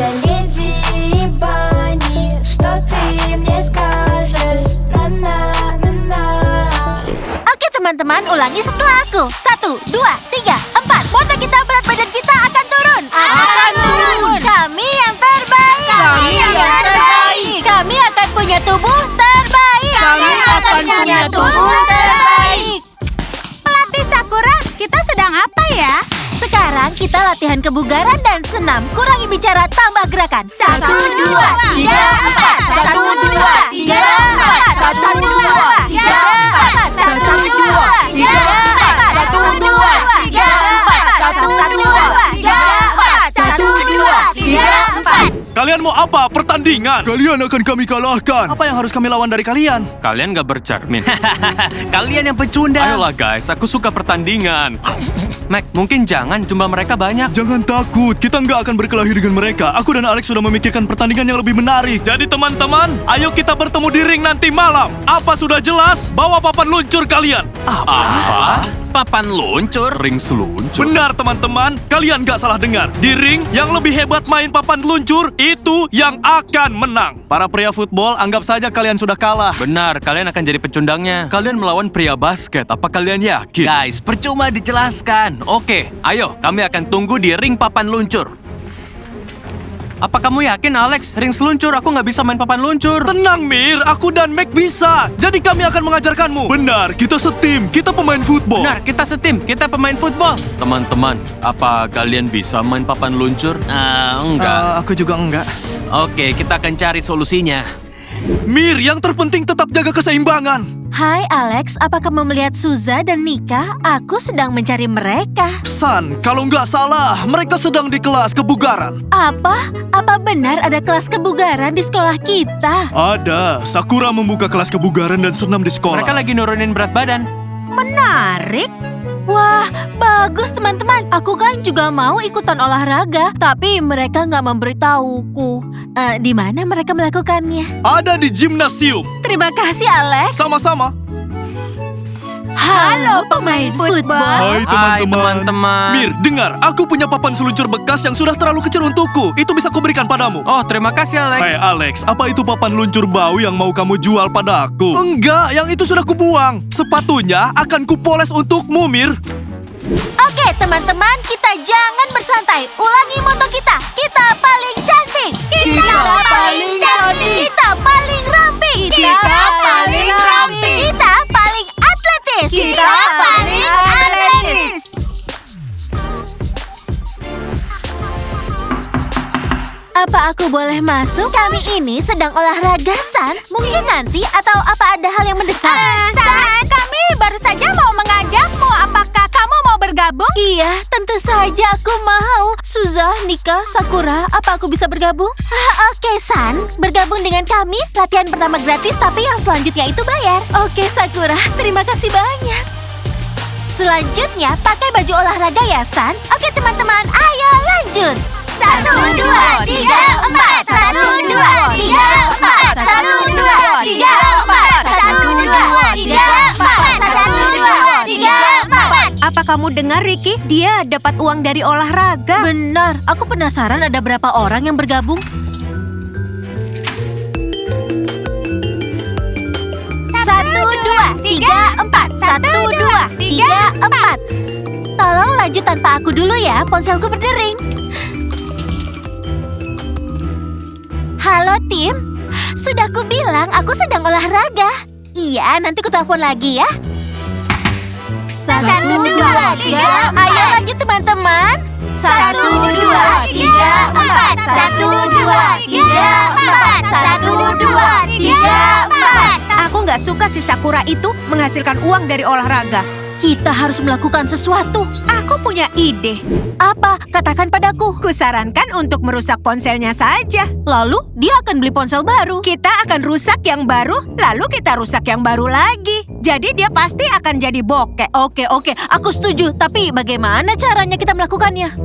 тебя леди Банни. Что ты мне скажешь? На-на-на-на. Oke teman-teman, ulangi setelah aku. 1, 2, 3, 4. Motor kita, berat badan kita akan turun. Akan turun. Kami yang terbaik. Kami yang terbaik. Kami akan punya tubuh terbaik. Kami akan punya tubuh terbaik. Pelatih Sakura, kita sedang apa ya? Sekarang kita latihan kebugaran dan senam. Kurangi bicara, tambah gerakan. 1, 2, 3, 4. 1, 2, 3, 4. 1, 2, 3, 4. 1, 2, 3, 4. 1, 2, 3, 4. 1, 2, 3, 4. 1, 2, 3, 4. Kalian mau apa? Pertandingan? Kalian akan kami kalahkan. Apa yang harus kami lawan dari kalian? Kalian gak bercermin. Kalian yang pecundang. Ayolah guys, aku suka pertandingan. Mac, mungkin jangan, jumlah mereka banyak. Jangan takut, kita nggak akan berkelahi dengan mereka. Aku dan Alex sudah memikirkan pertandingan yang lebih menarik. Jadi teman-teman, ayo kita bertemu di ring nanti malam. Apa sudah jelas? Bawa papan luncur kalian. Apa? Papan luncur? Ring seluncur? Benar teman-teman, kalian nggak salah dengar. Di ring, yang lebih hebat main papan luncur, itu yang akan menang. Para pria football, anggap saja kalian sudah kalah. Benar, kalian akan jadi pecundangnya. Kalian melawan pria basket, apa kalian yakin? Guys, percuma dijelaskan. Oke, ayo, kami akan tunggu di ring papan luncur. Apa kamu yakin, Alex? Ring seluncur, aku nggak bisa main papan luncur. Tenang, Mir. Aku dan Mac bisa. Jadi kami akan mengajarkanmu. Benar, kita setim. Kita pemain football. Benar, kita setim, kita pemain football. Teman-teman, apa kalian bisa main papan luncur? Enggak. Aku juga enggak. Oke, kita akan cari solusinya. Mir, yang terpenting tetap jaga keseimbangan. Hai Alex, apa kamu melihat Suza dan Nika? Aku sedang mencari mereka. San, kalau nggak salah, mereka sedang di kelas kebugaran. Apa? Apa benar ada kelas kebugaran di sekolah kita? Ada. Sakura membuka kelas kebugaran dan senam di sekolah. Mereka lagi nurunin berat badan. Menarik. Wah, bagus teman-teman. Aku kan juga mau ikutan olahraga, tapi mereka nggak memberitahuku. Di mana mereka melakukannya? Ada di gimnasium. Terima kasih, Alex. Sama-sama. Halo, pemain football. Hai teman-teman. teman-teman. Mir, dengar. Aku punya papan seluncur bekas yang sudah terlalu kecil untukku. Itu bisa kuberikan padamu. Oh, terima kasih, Alex. Hai Alex, apa itu papan luncur bau yang mau kamu jual padaku? Enggak, yang itu sudah kubuang. Sepatunya akan kupoles untukmu, Mir. Oke, teman-teman, kita jangan bersantai. Ulangi moto kita. Kita paling cantik. Kita paling cantik. Kita paling rapi. Kita paling rapi. Kita paling atletis. Kita paling atletis. Apa aku boleh masuk? Kami ini sedang olahraga, San. Mungkin nanti atau apa ada hal yang mendesak? San, kami baru saja mau mengajakmu. Apakah kamu mau bergabung? Iya, tentu saja aku mau. Suza, Nika, Sakura, apa aku bisa bergabung? Oke, San. Bergabung dengan kami. Latihan pertama gratis, tapi yang selanjutnya itu bayar. Oke, Sakura. Terima kasih banyak. Selanjutnya, pakai baju olahraga ya, San. Oke, teman-teman. Ayo, lanjut. 1, 2, 3, 4. 1, 2, 3, 4. 1, 2, 3, 4. 1, 2, 3, 4. 1, 2, 3, 4. Apa kamu dengar, Ricky? Dia dapat uang dari olahraga. Benar, aku penasaran ada berapa orang yang bergabung. 1, 2, 3, 4. 1, 2, 3, 4. Tolong lanjut tanpa aku dulu ya, ponselku berdering. Halo tim, sudah ku bilang aku sedang olahraga. Iya, nanti ku telepon lagi ya. 1, 2, 3, ayo lanjut teman-teman. 1, 2, 3, 4. 1, 2, 3, 4. 1, 2, 3, 4. Aku nggak suka si Sakura itu menghasilkan uang dari olahraga. Kita harus melakukan sesuatu. Aku punya ide. Apa? Katakan padaku. Kusarankan untuk merusak ponselnya saja. Lalu dia akan beli ponsel baru. Kita akan rusak yang baru, lalu kita rusak yang baru lagi. Jadi dia pasti akan jadi bokeh. Oke, aku setuju. Tapi bagaimana caranya kita melakukannya?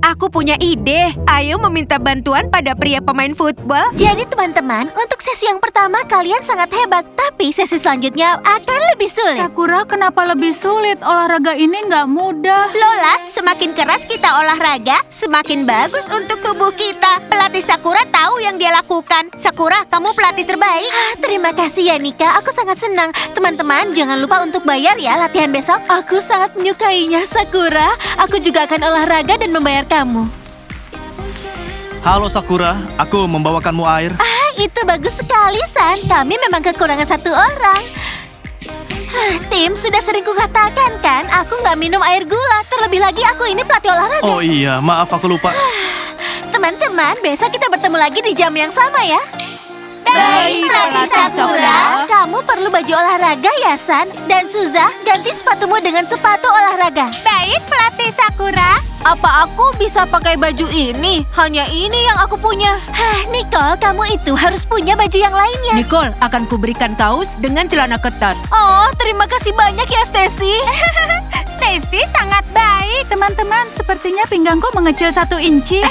Aku punya ide. Ayo meminta bantuan pada pria pemain football. Jadi teman-teman, untuk sesi yang pertama kalian sangat hebat, tapi sesi selanjutnya akan lebih sulit. Sakura, kenapa lebih sulit? Olahraga ini nggak mudah. Lola, semakin keras kita olahraga, semakin bagus untuk tubuh kita. Pelatih Sakura tahu yang dia lakukan. Sakura, kamu pelatih terbaik. Terima kasih ya Nika, aku sangat senang. Teman-teman, jangan lupa untuk bayar ya latihan besok. Aku sangat menyukainya Sakura. Aku juga akan olahraga dan membayar kamu. Halo Sakura, aku membawakanmu air. Itu bagus sekali, San. Kami memang kekurangan satu orang. Tim, sudah sering kukatakan kan, aku nggak minum air gula. Terlebih lagi aku ini pelatih olahraga. Oh iya, maaf aku lupa. Teman-teman, besok kita bertemu lagi di jam yang sama ya. Baik, pelatih Sakura. Kamu perlu baju olahraga ya, San. Dan Suza, ganti sepatumu dengan sepatu olahraga. Baik, pelatih Sakura. Apa aku bisa pakai baju ini? Hanya ini yang aku punya. Nicole, kamu itu harus punya baju yang lainnya. Nicole, akan kuberikan kaos dengan celana ketat. Oh, terima kasih banyak ya, Stacy. Stacy sangat baik. Teman-teman, sepertinya pinggangku mengecil 1 inci.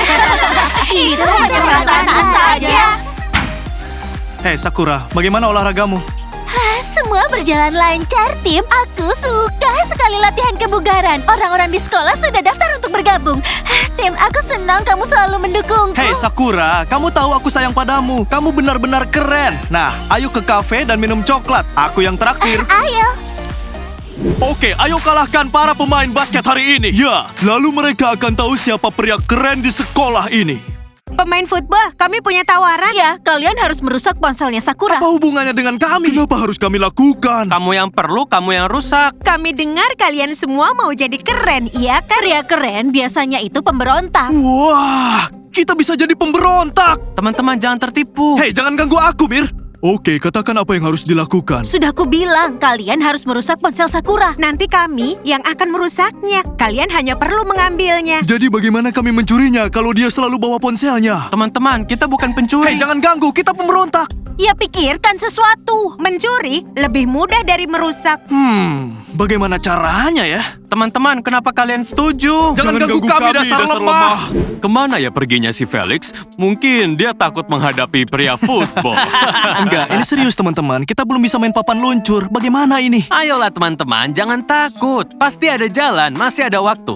Itu hanya perasaan saja. Hei Sakura, bagaimana olahragamu? Semua berjalan lancar, tim. Aku suka sekali latihan kebugaran. Orang-orang di sekolah sudah daftar untuk bergabung. Tim, aku senang kamu selalu mendukungku. Hei Sakura, kamu tahu aku sayang padamu. Kamu benar-benar keren. Nah, ayo ke kafe dan minum coklat. Aku yang traktir. Ayo. Oke, ayo kalahkan para pemain basket hari ini. Ya, lalu mereka akan tahu siapa pria keren di sekolah ini. Pemain football, kami punya tawaran. Ya, kalian harus merusak ponselnya Sakura. Apa hubungannya dengan kami? Kenapa harus kami lakukan? Kamu yang perlu, kamu yang rusak. Kami dengar kalian semua mau jadi keren, iya kan? Pria keren biasanya itu pemberontak. Wah, kita bisa jadi pemberontak. Teman-teman jangan tertipu. Hei, jangan ganggu aku, Mir. Oke, katakan apa yang harus dilakukan. Sudah kubilang, kalian harus merusak ponsel Sakura. Nanti kami yang akan merusaknya. Kalian hanya perlu mengambilnya. Jadi bagaimana kami mencurinya kalau dia selalu bawa ponselnya? Teman-teman, kita bukan pencuri. Hei, jangan ganggu, kita pemberontak. Ya pikirkan sesuatu. Mencuri lebih mudah dari merusak. Bagaimana caranya ya? Teman-teman, kenapa kalian setuju? Jangan ganggu kami, dasar lemah. Kemana ya perginya si Felix? Mungkin dia takut menghadapi pria football. Enggak, ini serius teman-teman. Kita belum bisa main papan luncur. Bagaimana ini? Ayolah teman-teman, jangan takut. Pasti ada jalan, masih ada waktu.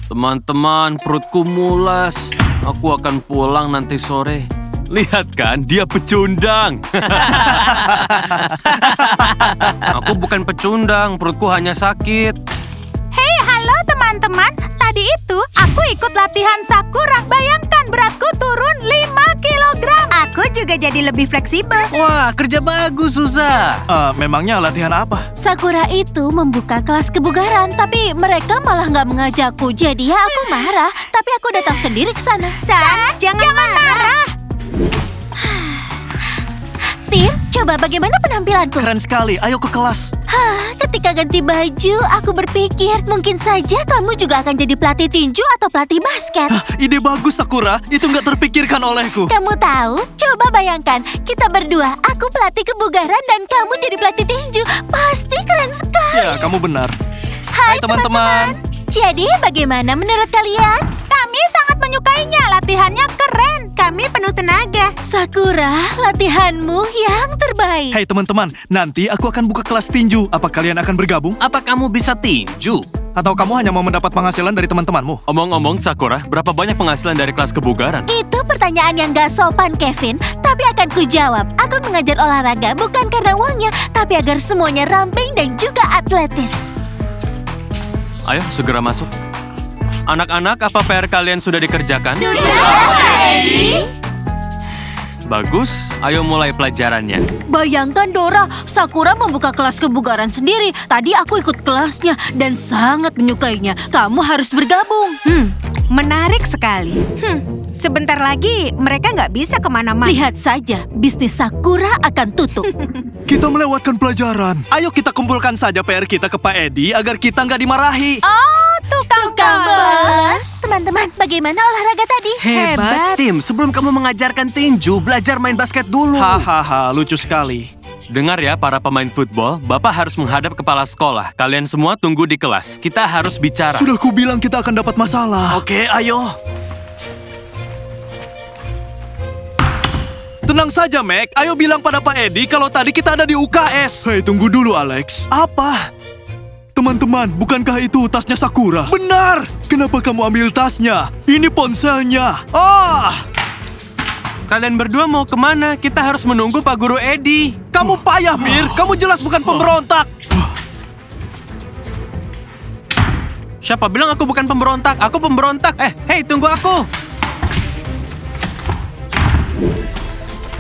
Teman-teman, perutku mulas. Aku akan pulang nanti sore. Lihat kan, dia pecundang. Aku bukan pecundang, perutku hanya sakit. Hei, halo teman-teman. Tadi itu aku ikut latihan Sakura. Bayangkan beratku turun 5 kilogram. Aku juga jadi lebih fleksibel. Wah, kerja bagus, Suza. Memangnya latihan apa? Sakura itu membuka kelas kebugaran, tapi mereka malah nggak mengajakku. Jadi ya aku marah, tapi aku datang sendiri ke sana. San, jangan marah. Tim, coba bagaimana penampilanku? Keren sekali, ayo ke kelas. Ketika ganti baju, aku berpikir mungkin saja kamu juga akan jadi pelatih tinju atau pelatih basket. Ide bagus Sakura, itu nggak terpikirkan olehku. Kamu tahu? Coba bayangkan, kita berdua, aku pelatih kebugaran dan kamu jadi pelatih tinju. Pasti keren sekali. Ya, kamu benar. Hai teman-teman. Jadi bagaimana menurut kalian? Kami sangat menyukainya. Latihannya keren. Kami penuh tenaga. Sakura, latihanmu yang terbaik. Hei teman-teman, nanti aku akan buka kelas tinju. Apa kalian akan bergabung? Apa kamu bisa tinju? Atau kamu hanya mau mendapat penghasilan dari teman-temanmu? Omong-omong, Sakura, berapa banyak penghasilan dari kelas kebugaran? Itu pertanyaan yang gak sopan, Kevin. Tapi akan kujawab. Aku mengajar olahraga bukan karena uangnya, tapi agar semuanya ramping dan juga atletis. Ayo, segera masuk. Anak-anak, apa PR kalian sudah dikerjakan? Bagus, ayo mulai pelajarannya. Bayangkan Dora, Sakura membuka kelas kebugaran sendiri. Tadi aku ikut kelasnya dan sangat menyukainya. Kamu harus bergabung. Menarik sekali. Sebentar lagi mereka nggak bisa kemana-mana. Lihat saja, bisnis Sakura akan tutup. Kita melewatkan pelajaran. Ayo kita kumpulkan saja PR kita ke Pak Edi agar kita nggak dimarahi. Oh, tukang Bos, teman-teman, bagaimana olahraga tadi? Hebat, Tim. Sebelum kamu mengajarkan tinju, belajar main basket dulu. Hahaha, lucu sekali. Dengar ya para pemain football, Bapak harus menghadap kepala sekolah. Kalian semua tunggu di kelas. Kita harus bicara. Sudah kubilang kita akan dapat masalah. Oke, ayo. Tenang saja, Mac. Ayo bilang pada Pak Edi kalau tadi kita ada di UKS. Hei, tunggu dulu, Alex. Apa? Teman-teman, bukankah itu tasnya Sakura? Benar! Kenapa kamu ambil tasnya? Ini ponselnya. Kalian berdua mau kemana? Kita harus menunggu Pak Guru Edi. Kamu payah, Mir. Kamu jelas bukan pemberontak. Siapa bilang aku bukan pemberontak? Aku pemberontak. Hei, tunggu aku.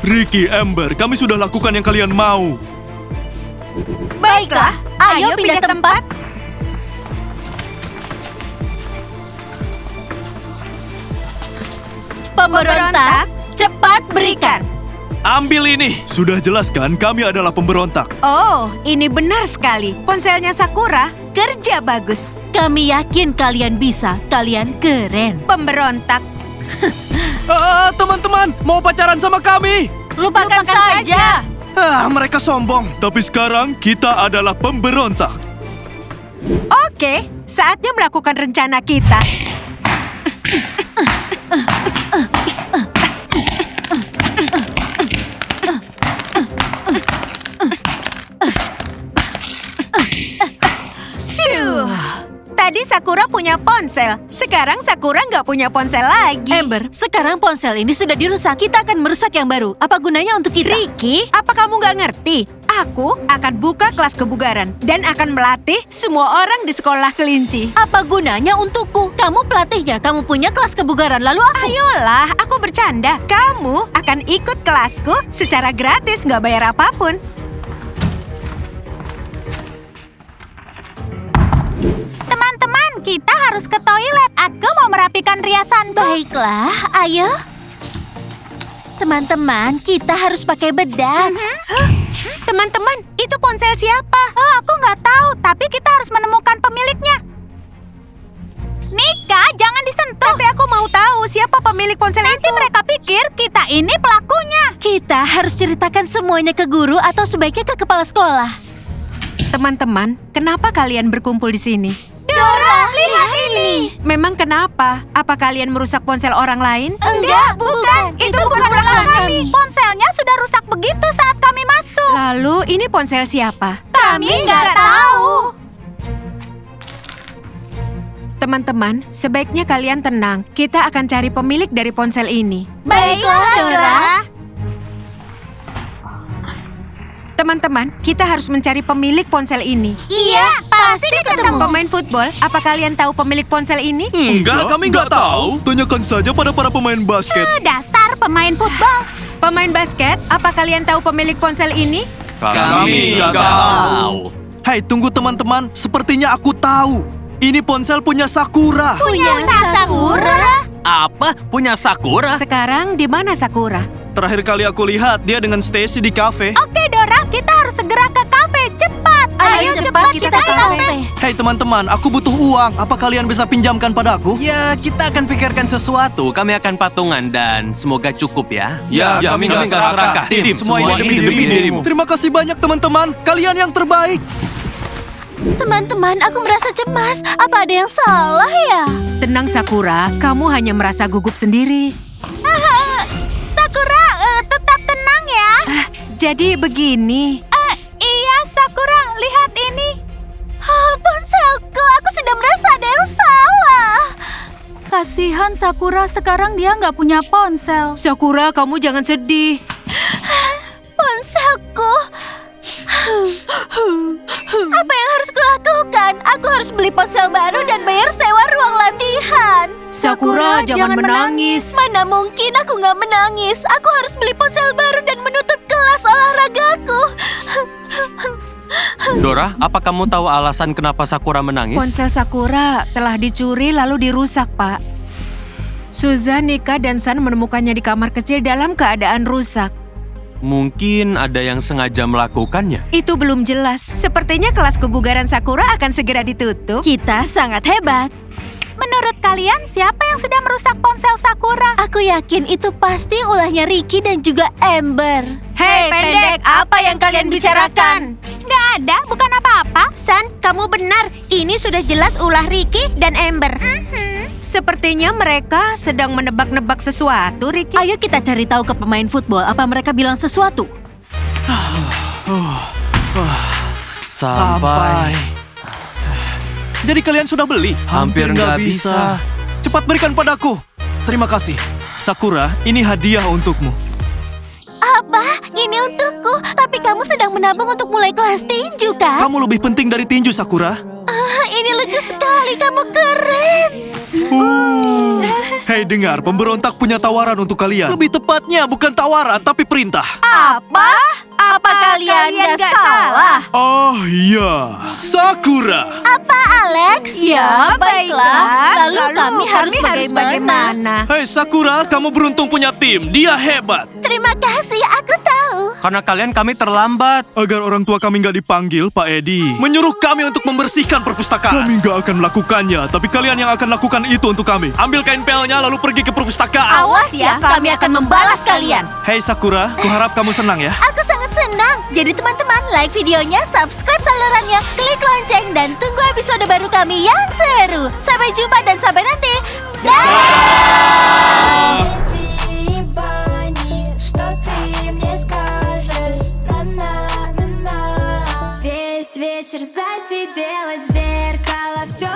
Ricky, Amber, kami sudah lakukan yang kalian mau. Baiklah, ayo pindah tempat. Pemberontak, cepat berikan. Ambil ini. Sudah jelas kan, kami adalah pemberontak. Oh, ini benar sekali. Ponselnya Sakura, kerja bagus. Kami yakin kalian bisa. Kalian keren. Pemberontak. Teman-teman, mau pacaran sama kami? Lupakan saja. Mereka sombong. Tapi sekarang kita adalah pemberontak. Oke, saatnya melakukan rencana kita. Tadi Sakura punya ponsel, sekarang Sakura nggak punya ponsel lagi. Amber, sekarang ponsel ini sudah dirusak. Kita akan merusak yang baru. Apa gunanya untuk kita? Ricky, apa kamu nggak ngerti? Aku akan buka kelas kebugaran dan akan melatih semua orang di sekolah kelinci. Apa gunanya untukku? Kamu pelatihnya, kamu punya kelas kebugaran, lalu aku? Ayolah, aku bercanda. Kamu akan ikut kelasku secara gratis, nggak bayar apapun. Teman-teman, kita harus ke toilet. Aku mau merapikan riasanku. Baiklah, ayo. Teman-teman, kita harus pakai bedak. Teman-teman, itu ponsel siapa? Oh, aku nggak tahu, tapi kita harus menemukan pemiliknya. Nika, jangan disentuh. Tapi aku mau tahu siapa pemilik ponsel itu. Nanti mereka pikir kita ini pelakunya. Kita harus ceritakan semuanya ke guru atau sebaiknya ke kepala sekolah. Teman-teman, kenapa kalian berkumpul di sini? Dora, lihat ini. Memang kenapa? Apa kalian merusak ponsel orang lain? Enggak, bukan. Itu bukan ulah kami. Ponselnya sudah rusak begitu saat kami masuk. Lalu, ini ponsel siapa? Kami nggak tahu. Teman-teman, sebaiknya kalian tenang. Kita akan cari pemilik dari ponsel ini. Baiklah, Dora. Teman-teman, kita harus mencari pemilik ponsel ini. Iya, pasti ketemu. Pemain football, apa kalian tahu pemilik ponsel ini? Enggak, kami nggak tahu. Tanyakan saja pada para pemain basket. Dasar pemain football. Pemain basket, apa kalian tahu pemilik ponsel ini? Kami nggak tahu. Hei, tunggu teman-teman. Sepertinya aku tahu. Ini ponsel punya Sakura. Punya Sakura? Apa? Punya Sakura? Sekarang di mana Sakura? Terakhir kali aku lihat dia dengan Stacy di kafe. Oke, Dora, kita harus segera ke kafe. Cepat! Ayo cepat kita ke kafe. Hei teman-teman, aku butuh uang. Apa kalian bisa pinjamkan padaku? Ya, kita akan pikirkan sesuatu. Kami akan patungan dan semoga cukup ya. Ya, kami nggak serakah. Tim, semua ini demi dirimu. Terima kasih banyak teman-teman. Kalian yang terbaik. Teman-teman, aku merasa cemas. Apa ada yang salah ya? Tenang, Sakura. Kamu hanya merasa gugup sendiri. Sakura, tetap tenang ya. Jadi begini. Iya, Sakura. Lihat ini. Ponselku, aku sudah merasa ada yang salah. Kasihan Sakura, sekarang dia nggak punya ponsel. Sakura, kamu jangan sedih. Ponselku. Apa yang harus kulakukan? Aku harus beli ponsel baru dan bayar sewa ruang latihan. Sakura, jangan menangis. Mana mungkin aku nggak menangis. Aku harus beli ponsel baru dan menutup kelas olahragaku. Dora, apa kamu tahu alasan kenapa Sakura menangis? Ponsel Sakura telah dicuri lalu dirusak, Pak. Suzan, Nika, dan San menemukannya di kamar kecil dalam keadaan rusak. Mungkin ada yang sengaja melakukannya. Itu belum jelas. Sepertinya kelas kebugaran Sakura akan segera ditutup. Kita sangat hebat. Menurut kalian, siapa yang sudah merusak ponsel Sakura? Aku yakin itu pasti ulahnya Ricky dan juga Amber. Hei pendek, apa yang kalian bicarakan? Nggak ada, bukan apa-apa. San, kamu benar. Ini sudah jelas ulah Ricky dan Amber. Sepertinya mereka sedang menebak-nebak sesuatu, Ricky. Ayo kita cari tahu ke pemain football apa mereka bilang sesuatu. Sampai. Jadi kalian sudah beli? Hampir nggak bisa. Cepat berikan padaku. Terima kasih. Sakura, ini hadiah untukmu. Apa? Ini untukku. Tapi kamu sedang menabung untuk mulai kelas tinju, kan? Kamu lebih penting dari tinju, Sakura. Ini lucu sekali. Kamu keren. Hei dengar, pemberontak punya tawaran untuk kalian. Lebih tepatnya bukan tawaran, tapi perintah. Apa? Apa kalian nggak salah? Oh iya, Sakura. Apa, Alex? Ya, baiklah. Lalu kami harus bagaimana? Hei Sakura, kamu beruntung punya tim. Dia hebat. Terima kasih, aku tahu. Karena kami terlambat. Agar orang tua kami nggak dipanggil, Pak Edi menyuruh kami untuk membersihkan perpustakaan. Kami nggak akan melakukannya, tapi kalian yang akan lakukan itu untuk kami. Ambil kain pelnya lalu pergi ke perpustakaan. Awas ya, kami akan membalas kalian. Hei Sakura, kuharap kamu senang ya. Aku sangat senang. Jadi teman-teman, like videonya, subscribe salurannya, klik lonceng, dan tunggu episode baru kami yang seru. Sampai jumpa dan sampai nanti. Dah! Что ты мне скажешь? На-на-на-на. Весь вечер засиделась в зеркало, все